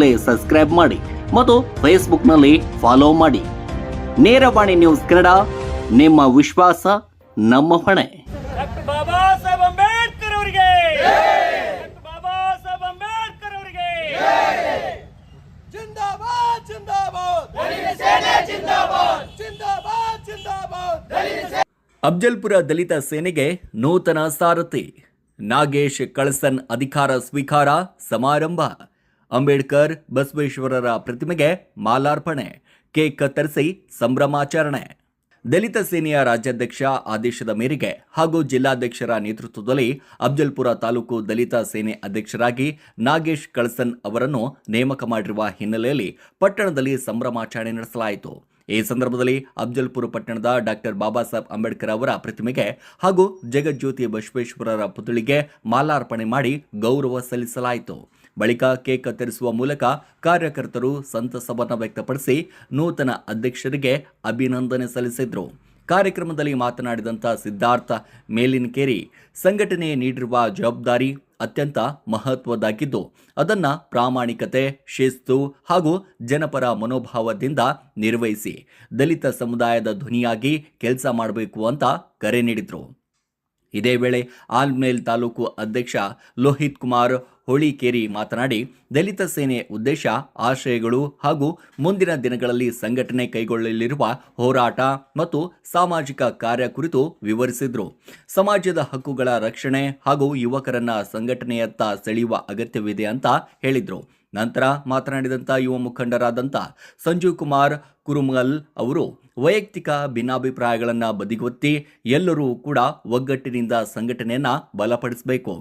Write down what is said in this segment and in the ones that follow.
ಕೂಡಲೇ ಸಬ್ಸ್ಕ್ರೈಬ್ ಮಾಡಿ ಮತ್ತು ಫೇಸ್ಬುಕ್ನಲ್ಲಿ ಫಾಲೋ ಮಾಡಿ. ನೇರವಾಣಿ ನ್ಯೂಸ್ ಕನ್ನಡ, ನಿಮ್ಮ ವಿಶ್ವಾಸ ನಮ್ಮ ಹೊಣೆ. ಡಾಕ್ಟರ್ ಬಾಬಾ ಸಾಹೇಬ್ ಅಂಬೇಡ್ಕರ್ ಅವರಿಗೆ, ಡಾಕ್ಟರ್ ಬಾಬಾ ಸಾಹೇಬ್ ಅಂಬೇಡ್ಕರ್ ಅವರಿಗೆ ಜಿಂದಾಬಾದ್ ಜಿಂದಾಬಾದ್, ದಲಿತ ಸೇನೆ ಜಿಂದಾಬಾದ್ ಜಿಂದಾಬಾದ್ ಜಿಂದಾಬಾದ್. ಅಫ್ಜಲ್ಪುರ ದಲಿತ ಸೇನೆಗೆ ನೂತನ ಸಾರಥಿ ನಾಗೇಶ್ ಕಳಸನ್ ಅಧಿಕಾರ ಸ್ವೀಕಾರ ಸಮಾರಂಭ. ಅಂಬೇಡ್ಕರ್ ಬಸವೇಶ್ವರರ ಪ್ರತಿಮೆಗೆ ಮಾಲಾರ್ಪಣೆ, ಕೇಕ್ ಕತ್ತರಿಸಿ ಸಂಭ್ರಮಾಚರಣೆ. ದಲಿತ ಸೇನೆಯ ರಾಜ್ಯಾಧ್ಯಕ್ಷ ಆದೇಶದ ಮೇರೆಗೆ ಹಾಗೂ ಜಿಲ್ಲಾಧ್ಯಕ್ಷರ ನೇತೃತ್ವದಲ್ಲಿ ಅಫ್ಜಲ್ಪುರ ತಾಲೂಕು ದಲಿತ ಸೇನೆ ಅಧ್ಯಕ್ಷರಾಗಿ ನಾಗೇಶ್ ಕಳಸನ್ ಅವರನ್ನು ನೇಮಕ ಮಾಡಿರುವ ಹಿನ್ನೆಲೆಯಲ್ಲಿ ಪಟ್ಟಣದಲ್ಲಿ ಸಂಭ್ರಮಾಚರಣೆ ನಡೆಸಲಾಯಿತು. ಈ ಸಂದರ್ಭದಲ್ಲಿ ಅಫ್ಜಲ್ಪುರ ಪಟ್ಟಣದ ಡಾಕ್ಟರ್ ಬಾಬಾ ಸಾಹೇಬ್ ಅಂಬೇಡ್ಕರ್ ಅವರ ಪ್ರತಿಮೆಗೆ ಹಾಗೂ ಜಗಜ್ಯೋತಿ ಬಸವೇಶ್ವರರ ಪುತ್ಥಳಿಗೆ ಮಾಲಾರ್ಪಣೆ ಮಾಡಿ ಗೌರವ ಸಲ್ಲಿಸಲಾಯಿತು. ಬಳಿಕ ಕೇಕ್ ಕತ್ತರಿಸುವ ಮೂಲಕ ಕಾರ್ಯಕರ್ತರು ಸಂತಸವನ್ನು ವ್ಯಕ್ತಪಡಿಸಿ ನೂತನ ಅಧ್ಯಕ್ಷರಿಗೆ ಅಭಿನಂದನೆ ಸಲ್ಲಿಸಿದರು. ಕಾರ್ಯಕ್ರಮದಲ್ಲಿ ಮಾತನಾಡಿದಂಥ ಸಿದ್ಧಾರ್ಥ ಮೇಲಿನಕೇರಿ, ಸಂಘಟನೆ ನೀಡಿರುವ ಜವಾಬ್ದಾರಿ ಅತ್ಯಂತ ಮಹತ್ವದ್ದಾಗಿದ್ದು ಅದನ್ನು ಪ್ರಾಮಾಣಿಕತೆ, ಶಿಸ್ತು ಹಾಗೂ ಜನಪರ ಮನೋಭಾವದಿಂದ ನಿರ್ವಹಿಸಿ ದಲಿತ ಸಮುದಾಯದ ಧ್ವನಿಯಾಗಿ ಕೆಲಸ ಮಾಡಬೇಕು ಅಂತ ಕರೆ ನೀಡಿದರು. ಇದೇ ವೇಳೆ ಆಲ್ಮೇಲ್ ತಾಲೂಕು ಅಧ್ಯಕ್ಷ ಲೋಹಿತ್ ಕುಮಾರ್ ಹೋಳಿಕೇರಿ ಮಾತನಾಡಿ, ದಲಿತ ಸೇನೆ ಉದ್ದೇಶ, ಆಶಯಗಳು ಹಾಗೂ ಮುಂದಿನ ದಿನಗಳಲ್ಲಿ ಸಂಘಟನೆ ಕೈಗೊಳ್ಳಲಿರುವ ಹೋರಾಟ ಮತ್ತು ಸಾಮಾಜಿಕ ಕಾರ್ಯ ಕುರಿತು ವಿವರಿಸಿದರು. ಸಮಾಜದ ಹಕ್ಕುಗಳ ರಕ್ಷಣೆ ಹಾಗೂ ಯುವಕರನ್ನ ಸಂಘಟನೆಯತ್ತ ಸೆಳೆಯುವ ಅಗತ್ಯವಿದೆ ಅಂತ ಹೇಳಿದರು. ನಂತರ ಮಾತನಾಡಿದಂಥ ಯುವ ಮುಖಂಡರಾದಂಥ ಸಂಜೀವ್ ಕುಮಾರ್ ಕುರುಮಲ್ ಅವರು ವೈಯಕ್ತಿಕ ಭಿನ್ನಾಭಿಪ್ರಾಯಗಳನ್ನು ಬದಿಗೊತ್ತಿ ಎಲ್ಲರೂ ಕೂಡ ಒಗ್ಗಟ್ಟಿನಿಂದ ಸಂಘಟನೆಯನ್ನು ಬಲಪಡಿಸಬೇಕು.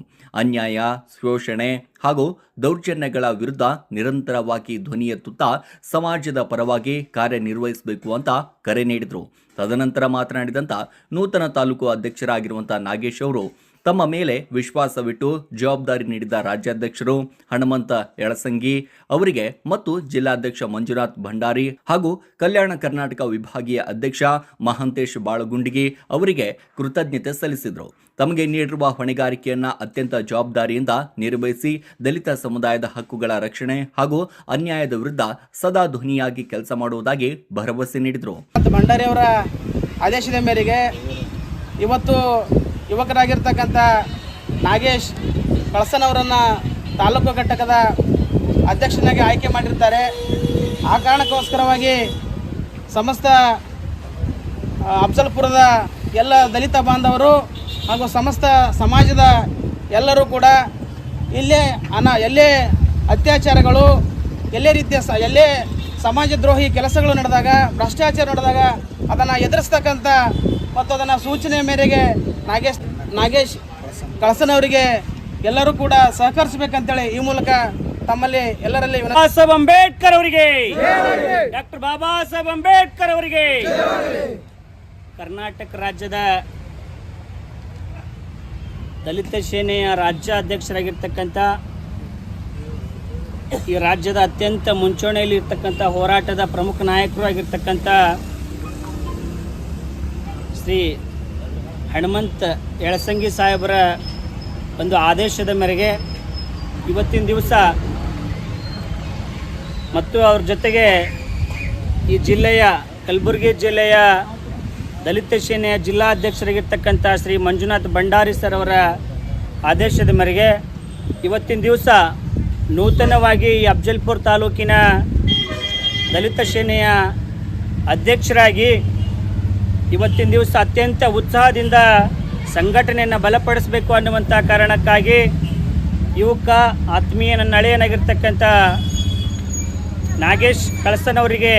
ಅನ್ಯಾಯ, ಶೋಷಣೆ ಹಾಗೂ ದೌರ್ಜನ್ಯಗಳ ವಿರುದ್ಧ ನಿರಂತರವಾಗಿ ಧ್ವನಿ ಎತ್ತುತ್ತಾ ಸಮಾಜದ ಪರವಾಗಿ ಕಾರ್ಯನಿರ್ವಹಿಸಬೇಕು ಅಂತ ಕರೆ ನೀಡಿದರು. ತದನಂತರ ಮಾತನಾಡಿದಂಥ ನೂತನ ತಾಲೂಕು ಅಧ್ಯಕ್ಷರಾಗಿರುವಂಥ ನಾಗೇಶ್ ಅವರು ತಮ್ಮ ಮೇಲೆ ವಿಶ್ವಾಸವಿಟ್ಟು ಜವಾಬ್ದಾರಿ ನೀಡಿದ ರಾಜ್ಯಾಧ್ಯಕ್ಷರು ಹನುಮಂತ ಯಳಸಂಗಿ ಅವರಿಗೆ ಮತ್ತು ಜಿಲ್ಲಾಧ್ಯಕ್ಷ ಮಂಜುನಾಥ್ ಭಂಡಾರಿ ಹಾಗೂ ಕಲ್ಯಾಣ ಕರ್ನಾಟಕ ವಿಭಾಗೀಯ ಅಧ್ಯಕ್ಷ ಮಹಾಂತೇಶ್ ಬಾಳಗುಂಡಿಗಿ ಅವರಿಗೆ ಕೃತಜ್ಞತೆ ಸಲ್ಲಿಸಿದರು. ತಮಗೆ ನೀಡಿರುವ ಹೊಣೆಗಾರಿಕೆಯನ್ನು ಅತ್ಯಂತ ಜವಾಬ್ದಾರಿಯಿಂದ ನಿರ್ವಹಿಸಿ ದಲಿತ ಸಮುದಾಯದ ಹಕ್ಕುಗಳ ರಕ್ಷಣೆ ಹಾಗೂ ಅನ್ಯಾಯದ ವಿರುದ್ಧ ಸದಾ ಧ್ವನಿಯಾಗಿ ಕೆಲಸ ಮಾಡುವುದಾಗಿ ಭರವಸೆ ನೀಡಿದರು. ಭಂಡಾರಿ ಅವರ ಆದೇಶದ ಮೇರೆಗೆ ಇವತ್ತು ಯುವಕರಾಗಿರ್ತಕ್ಕಂಥ ನಾಗೇಶ್ ಕಳಸನ್ ಅವರನ್ನು ತಾಲೂಕು ಘಟಕದ ಅಧ್ಯಕ್ಷನಾಗಿ ಆಯ್ಕೆ ಮಾಡಿರ್ತಾರೆ. ಆ ಕಾರಣಕ್ಕೋಸ್ಕರವಾಗಿ ಸಮಸ್ತ ಅಫ್ಜಲ್ಪುರದ ಎಲ್ಲ ದಲಿತ ಬಾಂಧವರು ಹಾಗೂ ಸಮಸ್ತ ಸಮಾಜದ ಎಲ್ಲರೂ ಕೂಡ ಎಲ್ಲೇ ಅತ್ಯಾಚಾರಗಳು, ಎಲ್ಲೇ ಸಮಾಜ ದ್ರೋಹಿ ಕೆಲಸಗಳು ನಡೆದಾಗ, ಭ್ರಷ್ಟಾಚಾರ ನಡೆದಾಗ ಅದನ್ನು ಎದುರಿಸ್ತಕ್ಕಂಥ ಮತ್ತು ಅದನ್ನು ಸೂಚನೆ ಮೇರೆಗೆ ನಾಗೇಶ್ ಕಳಸನ್ ಅವರಿಗೆ ಎಲ್ಲರೂ ಕೂಡ ಸಹಕರಿಸಬೇಕಂತೇಳಿ ಈ ಮೂಲಕ ತಮ್ಮಲ್ಲಿ ಎಲ್ಲರಲ್ಲಿ ಸಾಹೇಬ್ ಅಂಬೇಡ್ಕರ್ ಅವರಿಗೆ, ಡಾಕ್ಟರ್ ಬಾಬಾ ಸಾಹೇಬ್ ಅಂಬೇಡ್ಕರ್ ಅವರಿಗೆ. ಕರ್ನಾಟಕ ರಾಜ್ಯದ ದಲಿತ ಸೇನೆಯ ರಾಜ್ಯ ಅಧ್ಯಕ್ಷರಾಗಿರ್ತಕ್ಕಂಥ, ಈ ರಾಜ್ಯದ ಅತ್ಯಂತ ಮುಂಚೂಣಿಯಲ್ಲಿ ಇರ್ತಕ್ಕಂಥ ಹೋರಾಟದ ಪ್ರಮುಖ ನಾಯಕರು ಆಗಿರ್ತಕ್ಕಂಥ ಶ್ರೀ ಹನುಮಂತ ಯಳಸಂಗಿ ಸಾಹೇಬರ ಒಂದು ಆದೇಶದ ಮೇರೆಗೆ ಇವತ್ತಿನ ದಿವಸ ಮತ್ತು ಅವ್ರ ಜೊತೆಗೆ ಈ ಜಿಲ್ಲೆಯ ಕಲಬುರಗಿ ಜಿಲ್ಲೆಯ ದಲಿತ ಸೇನೆಯ ಜಿಲ್ಲಾಧ್ಯಕ್ಷರಾಗಿರ್ತಕ್ಕಂಥ ಶ್ರೀ ಮಂಜುನಾಥ್ ಭಂಡಾರಿ ಸರ್ ಅವರ ಆದೇಶದ ಮೇರೆಗೆ ಇವತ್ತಿನ ದಿವಸ ನೂತನವಾಗಿ ಈ ಅಫ್ಜಲ್ಪುರ ತಾಲೂಕಿನ ದಲಿತ ಸೇನೆಯ ಅಧ್ಯಕ್ಷರಾಗಿ ಇವತ್ತಿನ ದಿವಸ ಅತ್ಯಂತ ಉತ್ಸಾಹದಿಂದ ಸಂಘಟನೆಯನ್ನು ಬಲಪಡಿಸಬೇಕು ಅನ್ನುವಂಥ ಕಾರಣಕ್ಕಾಗಿ ಯುವಕ ಆತ್ಮೀಯ ನನ್ನ ಹಳೆಯನಾಗಿರ್ತಕ್ಕಂಥ ನಾಗೇಶ್ ಕಳಸನ್ ಅವರಿಗೆ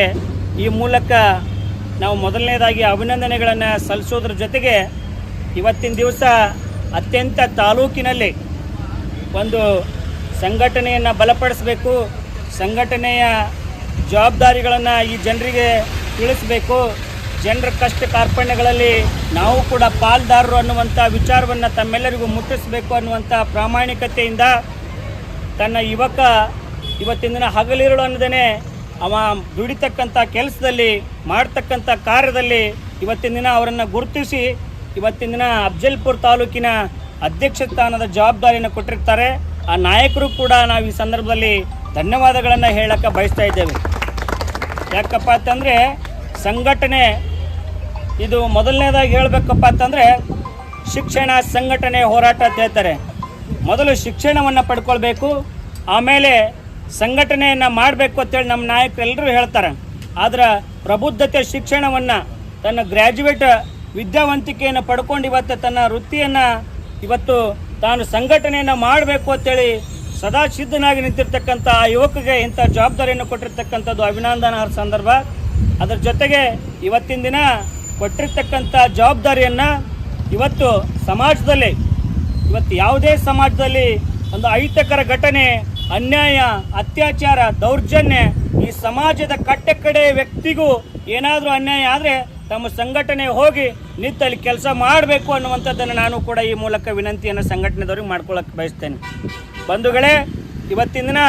ಈ ಮೂಲಕ ನಾವು ಮೊದಲನೇದಾಗಿ ಅಭಿನಂದನೆಗಳನ್ನು ಸಲ್ಲಿಸೋದ್ರ ಜೊತೆಗೆ ಇವತ್ತಿನ ದಿವಸ ಅತ್ಯಂತ ತಾಲೂಕಿನಲ್ಲಿ ಒಂದು ಸಂಘಟನೆಯನ್ನು ಬಲಪಡಿಸಬೇಕು, ಸಂಘಟನೆಯ ಜವಾಬ್ದಾರಿಗಳನ್ನು ಈ ಜನರಿಗೆ ತಿಳಿಸಬೇಕು, ಜನರ ಕಷ್ಟ ಕಾರ್ಪಣ್ಯಗಳಲ್ಲಿ ನಾವು ಕೂಡ ಪಾಲ್ದಾರರು ಅನ್ನುವಂಥ ವಿಚಾರವನ್ನು ತಮ್ಮೆಲ್ಲರಿಗೂ ಮುಟ್ಟಿಸಬೇಕು ಅನ್ನುವಂಥ ಪ್ರಾಮಾಣಿಕತೆಯಿಂದ ತನ್ನ ಯುವಕ ಇವತ್ತಿನ ದಿನ ಹಗಲಿರುಳು ಅನ್ನದೇ ಅವ ದುಡಿತಕ್ಕಂಥ ಕೆಲಸದಲ್ಲಿ ಮಾಡ್ತಕ್ಕಂಥ ಕಾರ್ಯದಲ್ಲಿ ಇವತ್ತಿನ ದಿನ ಅವರನ್ನು ಗುರುತಿಸಿ ಇವತ್ತಿನ ದಿನ ಅಫ್ಜಲ್ಪುರ ತಾಲೂಕಿನ ಅಧ್ಯಕ್ಷ ಸ್ಥಾನದ ಜವಾಬ್ದಾರಿಯನ್ನು ಕೊಟ್ಟಿರ್ತಾರೆ. ಆ ನಾಯಕರು ಕೂಡ ನಾವು ಈ ಸಂದರ್ಭದಲ್ಲಿ ಧನ್ಯವಾದಗಳನ್ನು ಹೇಳಕ್ಕೆ ಬಯಸ್ತಾ ಇದ್ದೇವೆ. ಯಾಕಪ್ಪ ಅಂತಂದರೆ ಸಂಘಟನೆ ಇದು ಮೊದಲನೇದಾಗಿ ಹೇಳಬೇಕಪ್ಪ ಅಂತಂದರೆ ಶಿಕ್ಷಣ ಸಂಘಟನೆ ಹೋರಾಟ ಅಂತ ಹೇಳ್ತಾರೆ. ಮೊದಲು ಶಿಕ್ಷಣವನ್ನು ಪಡ್ಕೊಳ್ಬೇಕು, ಆಮೇಲೆ ಸಂಘಟನೆಯನ್ನು ಮಾಡಬೇಕು ಅಂತೇಳಿ ನಮ್ಮ ನಾಯಕರೆಲ್ಲರೂ ಹೇಳ್ತಾರೆ. ಆದ್ರೆ ಪ್ರಬುದ್ಧತೆ ಶಿಕ್ಷಣವನ್ನು ತನ್ನ ಗ್ರ್ಯಾಜುಯೇಟ್ ವಿದ್ಯಾವಂತಿಕೆಯನ್ನು ಪಡ್ಕೊಂಡು ಇವತ್ತು ತನ್ನ ವೃತ್ತಿಯನ್ನು ಇವತ್ತು ತಾನು ಸಂಘಟನೆಯನ್ನು ಮಾಡಬೇಕು ಅಂತೇಳಿ ಸದಾ ಸಿದ್ಧನಾಗಿ ನಿಂತಿರ್ತಕ್ಕಂಥ ಆ ಯುವಕಗೆ ಇಂಥ ಜವಾಬ್ದಾರಿಯನ್ನು ಕೊಟ್ಟಿರ್ತಕ್ಕಂಥದ್ದು ಅಭಿನಂದನಾರ್ಹ ಸಂದರ್ಭ. ಅದರ ಜೊತೆಗೆ ಇವತ್ತಿನ ದಿನ ಕೊಟ್ಟಿರ್ತಕ್ಕಂಥ ಜವಾಬ್ದಾರಿಯನ್ನು ಇವತ್ತು ಸಮಾಜದಲ್ಲಿ ಇವತ್ತು ಯಾವುದೇ ಸಮಾಜದಲ್ಲಿ ಒಂದು ಅಹಿತಕರ ಘಟನೆ, ಅನ್ಯಾಯ, ಅತ್ಯಾಚಾರ, ದೌರ್ಜನ್ಯ ಈ ಸಮಾಜದ ಕಟ್ಟೆ ವ್ಯಕ್ತಿಗೂ ಏನಾದರೂ ಅನ್ಯಾಯ ಆದರೆ ತಮ್ಮ ಸಂಘಟನೆ ಹೋಗಿ ನಿಂತಲ್ಲಿ ಕೆಲಸ ಮಾಡಬೇಕು ಅನ್ನುವಂಥದ್ದನ್ನು ನಾನು ಕೂಡ ಈ ಮೂಲಕ ವಿನಂತಿಯನ್ನು ಸಂಘಟನೆದವ್ರಿಗೆ ಮಾಡ್ಕೊಳ್ಳೋಕೆ ಬಯಸ್ತೇನೆ. ಬಂಧುಗಳೇ, ಇವತ್ತಿನ ದಿನ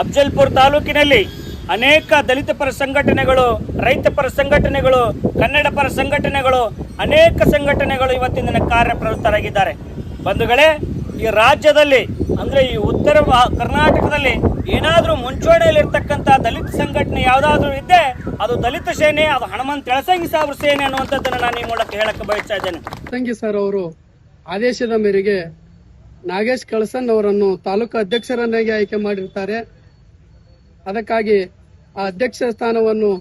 ಅಫ್ಜಲ್ಪುರ ತಾಲೂಕಿನಲ್ಲಿ ಅನೇಕ ದಲಿತ ಪರ ಸಂಘಟನೆಗಳು, ರೈತ ಪರ ಸಂಘಟನೆಗಳು, ಕನ್ನಡ ಪರ ಸಂಘಟನೆಗಳು, ಅನೇಕ ಸಂಘಟನೆಗಳು ಇವತ್ತಿನ ದಿನ ಕಾರ್ಯಪ್ರವೃತ್ತರಾಗಿದ್ದಾರೆ. ಬಂಧುಗಳೇ, ಈ ರಾಜ್ಯದಲ್ಲಿ ಅಂದರೆ ಈ ಉತ್ತರ ಕರ್ನಾಟಕದಲ್ಲಿ ಏನಾದರೂ ಮುಂಚೂಣಿಯಲ್ಲಿರ್ತಕ್ಕಂಥ ದಲಿತ ಸಂಘಟನೆ ಯಾವುದಾದ್ರೂ ಇದ್ದೆ ಅದು ದಲಿತ ಸೇನೆ, ಅದು ಹನುಮಂತ ಯಳಸಂಗಿ ಸಾಹೇಬ್ರ ಸೇನೆ ಅನ್ನುವಂಥದ್ದನ್ನು ನಾನು ಈ ಮೂಲಕ ಹೇಳಕ್ಕೆ ಬಯಸ್ತಾ ಇದ್ದೇನೆ. ಯಳಸಂಗಿ ಸರ್ ಅವರು ಆದೇಶದ ಮೇರೆಗೆ ನಾಗೇಶ್ ಕಳಸನ್ ಅವರನ್ನು ತಾಲೂಕು ಅಧ್ಯಕ್ಷರನ್ನಾಗಿ ಆಯ್ಕೆ ಮಾಡಿರ್ತಾರೆ. ಅದಕ್ಕಾಗಿ ಆ ಅಧ್ಯಕ್ಷ ಸ್ಥಾನವನ್ನು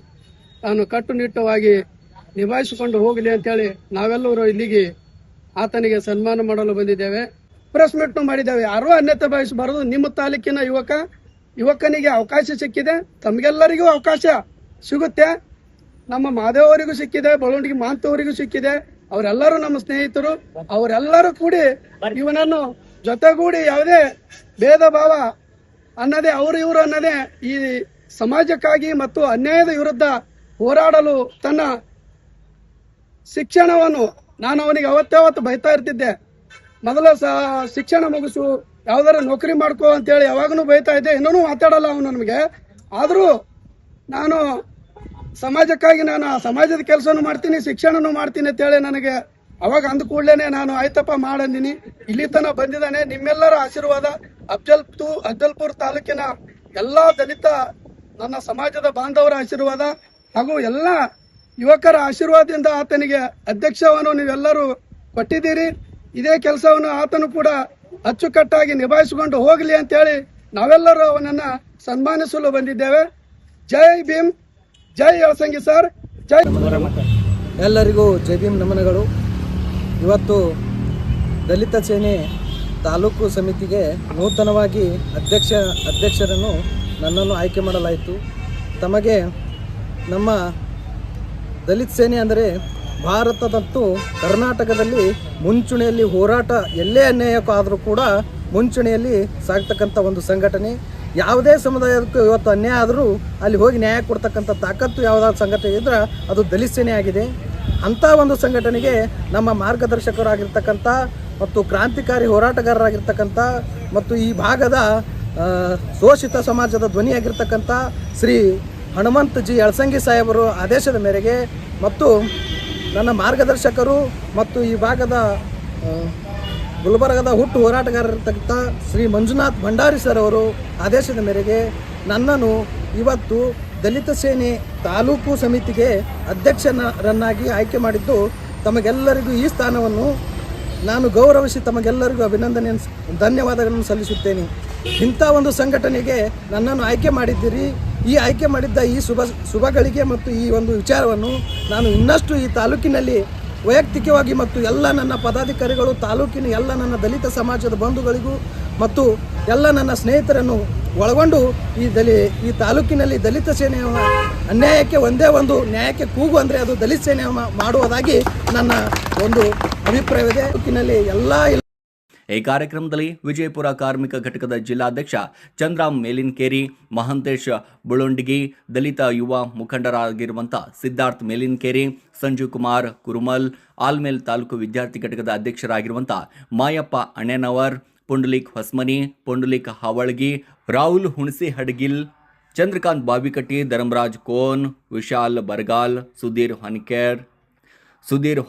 ತಾನು ಕಟ್ಟುನಿಟ್ಟವಾಗಿ ನಿಭಾಯಿಸಿಕೊಂಡು ಹೋಗಲಿ ಅಂತೇಳಿ ನಾವೆಲ್ಲರೂ ಇಲ್ಲಿಗೆ ಆತನಿಗೆ ಸನ್ಮಾನ ಮಾಡಲು ಬಂದಿದ್ದೇವೆ. ಪ್ರೆಸ್ ಮೀಟ್ ಮಾಡಿದ್ದೇವೆ. ಯಾರೂ ಅನ್ಯತೆ ಭಾವಿಸಬಾರದು. ನಿಮ್ಮ ತಾಲೂಕಿನ ಯುವಕನಿಗೆ ಅವಕಾಶ ಸಿಕ್ಕಿದೆ, ತಮಗೆಲ್ಲರಿಗೂ ಅವಕಾಶ ಸಿಗುತ್ತೆ. ನಮ್ಮ ಮಾದೇವ್ ಅವರಿಗೂ ಸಿಕ್ಕಿದೆ, ಬೆಳವಣಿಗೆ ಮಾಂತವರಿಗೂ ಸಿಕ್ಕಿದೆ. ಅವರೆಲ್ಲರೂ ನಮ್ಮ ಸ್ನೇಹಿತರು. ಅವರೆಲ್ಲರೂ ಕೂಡಿ ಇವನನ್ನು ಜೊತೆಗೂಡಿ ಯಾವುದೇ ಭೇದ ಭಾವ ಅನ್ನದೇ ಅವರು ಇವರು ಅನ್ನದೇ ಈ ಸಮಾಜಕ್ಕಾಗಿ ಮತ್ತು ಅನ್ಯಾಯದ ವಿರುದ್ಧ ಹೋರಾಡಲು ತನ್ನ ಶಿಕ್ಷಣವನ್ನು ನಾನು ಅವನಿಗೆ ಅವತ್ತಾವತ್ತು ಬೈತಾ ಇರ್ತಿದ್ದೆ. ಮೊದಲ ಶಿಕ್ಷಣ ಮುಗಿಸು, ಯಾವ್ದಾರ ನೌಕರಿ ಮಾಡ್ಕೋ ಅಂತೇಳಿ ಯಾವಾಗಲೂ ಬೈತಾ ಇದ್ದೆ. ಇನ್ನೂ ಮಾತಾಡಲ್ಲ ಅವನು ನಮಗೆ. ಆದರೂ ನಾನು ಸಮಾಜಕ್ಕಾಗಿ ನಾನು ಆ ಸಮಾಜದ ಕೆಲಸನೂ ಮಾಡ್ತೀನಿ, ಶಿಕ್ಷಣನೂ ಮಾಡ್ತೀನಿ ಅಂತೇಳಿ ನನಗೆ ಅವಾಗ ಅಂದ ಕೂಡಲೇ ನಾನು ಆಯ್ತಪ್ಪ ಮಾಡಂದಿನಿ. ಇಲ್ಲಿ ತನಕ ಬಂದಿದ್ದಾನೆ. ನಿಮ್ಮೆಲ್ಲರ ಆಶೀರ್ವಾದ, ಅಫ್ಜಲ್ಪುರ ತಾಲೂಕಿನ ಎಲ್ಲಾ ದಲಿತ ನನ್ನ ಸಮಾಜದ ಬಾಂಧವರ ಆಶೀರ್ವಾದ ಹಾಗೂ ಎಲ್ಲ ಯುವಕರ ಆಶೀರ್ವಾದದಿಂದ ಆತನಿಗೆ ಅಧ್ಯಕ್ಷವನ್ನು ನೀವೆಲ್ಲರೂ ಕೊಟ್ಟಿದ್ದೀರಿ. ಇದೇ ಕೆಲಸವನ್ನು ಆತನು ಕೂಡ ಅಚ್ಚುಕಟ್ಟಾಗಿ ನಿಭಾಯಿಸಿಕೊಂಡು ಹೋಗಲಿ ಅಂತೇಳಿ ನಾವೆಲ್ಲರೂ ಅವನನ್ನ ಸನ್ಮಾನಿಸಲು ಬಂದಿದ್ದೇವೆ. ಜೈ ಭೀಮ್, ಜೈ ಯಳಸಂಗಿ ಸರ್, ಜೈ. ಎಲ್ಲರಿಗೂ ಜೈ ಭೀಮ್ ನಮನಗಳು. ಇವತ್ತು ದಲಿತ ಸೇನೆ ತಾಲೂಕು ಸಮಿತಿಗೆ ನೂತನವಾಗಿ ಅಧ್ಯಕ್ಷರನ್ನು ನನ್ನನ್ನು ಆಯ್ಕೆ ಮಾಡಲಾಯಿತು. ತಮಗೆ ನಮ್ಮ ದಲಿತ ಸೇನೆ ಅಂದರೆ ಭಾರತ ಮತ್ತು ಕರ್ನಾಟಕದಲ್ಲಿ ಮುಂಚೂಣಿಯಲ್ಲಿ ಹೋರಾಟ ಎಲ್ಲೇ ಅನ್ಯಾಯಕ್ಕಾದರೂ ಕೂಡ ಮುಂಚೂಣಿಯಲ್ಲಿ ಸಾಗ್ತಕ್ಕಂಥ ಒಂದು ಸಂಘಟನೆ. ಯಾವುದೇ ಸಮುದಾಯಕ್ಕೂ ಇವತ್ತು ಅನ್ಯಾಯ ಆದರೂ ಅಲ್ಲಿ ಹೋಗಿ ನ್ಯಾಯ ಕೊಡ್ತಕ್ಕಂಥ ತಾಕತ್ತು ಯಾವುದಾದ್ರು ಸಂಘಟನೆ ಇದ್ರೆ ಅದು ದಲಿತ ಸೇನೆ ಆಗಿದೆ. ಅಂಥ ಒಂದು ಸಂಘಟನೆಗೆ ನಮ್ಮ ಮಾರ್ಗದರ್ಶಕರಾಗಿರ್ತಕ್ಕಂಥ ಮತ್ತು ಕ್ರಾಂತಿಕಾರಿ ಹೋರಾಟಗಾರರಾಗಿರ್ತಕ್ಕಂಥ ಮತ್ತು ಈ ಭಾಗದ ಶೋಷಿತ ಸಮಾಜದ ಧ್ವನಿಯಾಗಿರ್ತಕ್ಕಂಥ ಶ್ರೀ ಹನುಮಂತ ಜಿ ಯಳಸಂಗಿ ಸಾಹೇಬರು ಆದೇಶದ ಮೇರೆಗೆ ಮತ್ತು ನನ್ನ ಮಾರ್ಗದರ್ಶಕರು ಮತ್ತು ಈ ಭಾಗದ ಗುಲ್ಬರ್ಗದ ಹುಟ್ಟು ಹೋರಾಟಗಾರರಿರ್ತಕ್ಕಂಥ ಶ್ರೀ ಮಂಜುನಾಥ್ ಭಂಡಾರಿ ಸರ್ ಅವರು ಆದೇಶದ ಮೇರೆಗೆ ನನ್ನನ್ನು ಇವತ್ತು ದಲಿತ ಸೇನೆ ತಾಲೂಕು ಸಮಿತಿಗೆ ಅಧ್ಯಕ್ಷರನ್ನಾಗಿ ಆಯ್ಕೆ ಮಾಡಿದ್ದು ತಮಗೆಲ್ಲರಿಗೂ ಈ ಸ್ಥಾನವನ್ನು ನಾನು ಗೌರವಿಸಿ ತಮಗೆಲ್ಲರಿಗೂ ಧನ್ಯವಾದಗಳನ್ನು ಸಲ್ಲಿಸುತ್ತೇನೆ. ಇಂಥ ಒಂದು ಸಂಘಟನೆಗೆ ನನ್ನನ್ನು ಆಯ್ಕೆ ಮಾಡಿದ್ದೀರಿ. ಈ ಆಯ್ಕೆ ಮಾಡಿದ್ದ ಈ ಶುಭಗಳಿಗೆ ಮತ್ತು ಈ ಒಂದು ವಿಚಾರವನ್ನು ನಾನು ಇನ್ನಷ್ಟು ಈ ತಾಲೂಕಿನಲ್ಲಿ ವೈಯಕ್ತಿಕವಾಗಿ ಮತ್ತು ಎಲ್ಲ ನನ್ನ ಪದಾಧಿಕಾರಿಗಳು, ತಾಲೂಕಿನ ಎಲ್ಲ ನನ್ನ ದಲಿತ ಸಮಾಜದ ಬಂಧುಗಳಿಗೂ ಮತ್ತು ಎಲ್ಲ ನನ್ನ ಸ್ನೇಹಿತರನ್ನು ಒಳಗೊಂಡು ಈ ತಾಲೂಕಿನಲ್ಲಿ ದಲಿತ ಸೇನೆಯ ಅನ್ಯಾಯಕ್ಕೆ ಒಂದೇ ಒಂದು ನ್ಯಾಯಕ್ಕೆ ಕೂಗು ಅಂದರೆ ಅದು ದಲಿತ ಸೇನೆ ಮಾಡುವುದಾಗಿ ನನ್ನ ಒಂದು ಅಭಿಪ್ರಾಯವಿದೆ. ತಾಲೂಕಿನಲ್ಲಿ ಈ ಕಾರ್ಯಕ್ರಮದಲ್ಲಿ ವಿಜಯಪುರ ಕಾರ್ಮಿಕ ಘಟಕದ ಜಿಲ್ಲಾಧ್ಯಕ್ಷ ಚಂದ್ರಾಮ್ ಮೇಲಿನ್ಕೇರಿ, ಮಹಂತೇಶ್ ಬುಳುಂಡಿಗಿ, ದಲಿತ ಯುವ ಮುಖಂಡರಾಗಿರುವಂಥ ಸಿದ್ಧಾರ್ಥ್ ಮೇಲಿನ್ಕೇರಿ, ಸಂಜೀವ್ ಕುಮಾರ್ ಕುರುಮಲ್, ಆಲ್ಮೇಲ್ ತಾಲೂಕು ವಿದ್ಯಾರ್ಥಿ ಘಟಕದ ಅಧ್ಯಕ್ಷರಾಗಿರುವಂಥ ಮಾಯಪ್ಪ ಅಣ್ಣನವರ್, ಪುಂಡಲಿಕ್ ಹೊಸ್ಮನಿ, ಪುಂಡಲಿಕ್ ಹಾವಳ್ಗಿ, ರಾಹುಲ್ ಹುಣಸಿ ಹಡಗಿಲ್, ಚಂದ್ರಕಾಂತ್ ಬಾವಿಕಟ್ಟಿ, ಧರ್ಮರಾಜ್ ಕೋನ್, ವಿಶಾಲ್ ಬರಗಾಲ್, ಸುಧೀರ್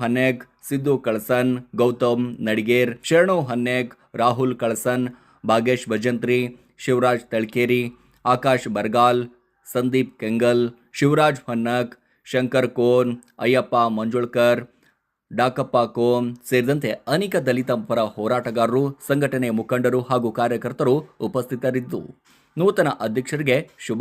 ಹನ್ನೆಗ್, ಸಿದ್ದು ಕಳಸನ್, ಗೌತಮ್ ನಡಿಗೇರ್, ಶರಣು ಹನ್ನೆಗ್, ರಾಹುಲ್ ಕಳಸನ್, ಭಾಗೇಶ್ ಭಜಂತ್ರಿ, ಶಿವರಾಜ್ ತಳ್ಕೇರಿ, ಆಕಾಶ್ ಬರ್ಗಾಲ್, ಸಂದೀಪ್ ಕೆಂಗಲ್, ಶಿವರಾಜ್ ಹೊನ್ನಕ್, ಶಂಕರ್ ಕೋನ್, ಅಯ್ಯಪ್ಪ ಮಂಜುಳ್ಕರ್, ಡಾಕಪ್ಪ ಕೋಮ್ ಸೇರಿದಂತೆ ಅನೇಕ ದಲಿತ ಪರ ಹೋರಾಟಗಾರರು, ಸಂಘಟನೆ ಮುಖಂಡರು ಹಾಗೂ ಕಾರ್ಯಕರ್ತರು ಉಪಸ್ಥಿತರಿದ್ದು ನೂತನ ಅಧ್ಯಕ್ಷರಿಗೆ ಶುಭ